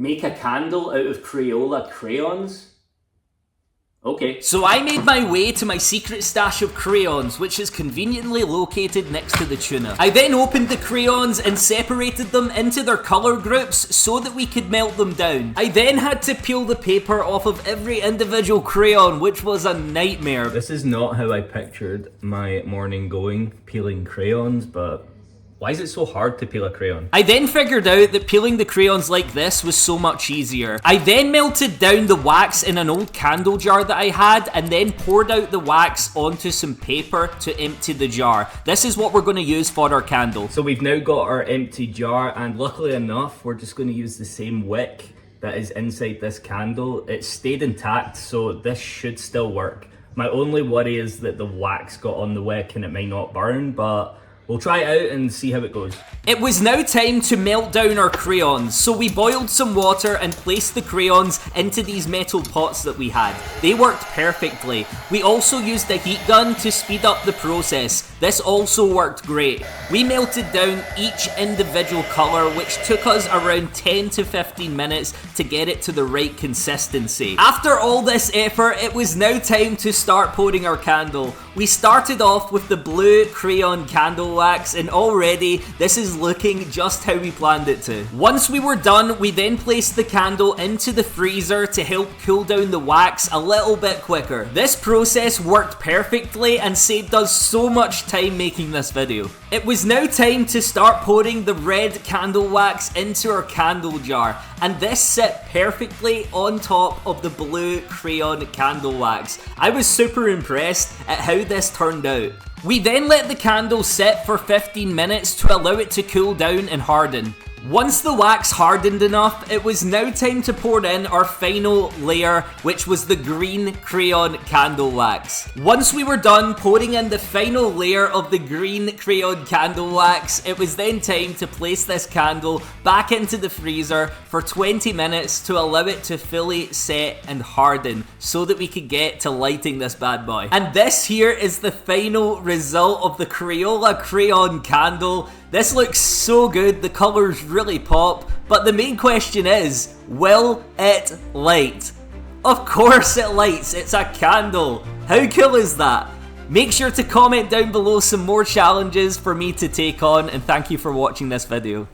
Make a candle out of Crayola crayons? Okay. So I made my way to my secret stash of crayons, which is conveniently located next to the tuna. I then opened the crayons and separated them into their colour groups so that we could melt them down. I then had to peel the paper off of every individual crayon, which was a nightmare. This is not how I pictured my morning going, peeling crayons, but why is it so hard to peel a crayon? I then figured out that peeling the crayons like this was so much easier. I then melted down the wax in an old candle jar that I had and then poured out the wax onto some paper to empty the jar. This is what we're going to use for our candle. So we've now got our empty jar, and luckily enough, we're just going to use the same wick that is inside this candle. It stayed intact, so this should still work. My only worry is that the wax got on the wick and it might not burn, but we'll try it out and see how it goes. It was now time to melt down our crayons, so we boiled some water and placed the crayons into these metal pots that we had. They worked perfectly. We also used a heat gun to speed up the process. This also worked great. We melted down each individual colour, which took us around 10 to 15 minutes to get it to the right consistency. After all this effort, it was now time to start pouring our candle. We started off with the blue crayon candle wax, and already this is looking just how we planned it to. Once we were done, we then placed the candle into the freezer to help cool down the wax a little bit quicker. This process worked perfectly and saved us so much time making this video. It was now time to start pouring the red candle wax into our candle jar, and this sat perfectly on top of the blue crayon candle wax. I was super impressed at how this turned out. We then let the candle sit for 15 minutes to allow it to cool down and harden. Once the wax hardened enough, it was now time to pour in our final layer, which was the green crayon candle wax. Once we were done pouring in the final layer of the green crayon candle wax, it was then time to place this candle back into the freezer for 20 minutes to allow it to fully set and harden so that we could get to lighting this bad boy. And this here is the final result of the Crayola crayon candle. This looks so good, the colours really pop, but the main question is, will it light? Of course it lights, it's a candle. How cool is that? Make sure to comment down below some more challenges for me to take on, and thank you for watching this video.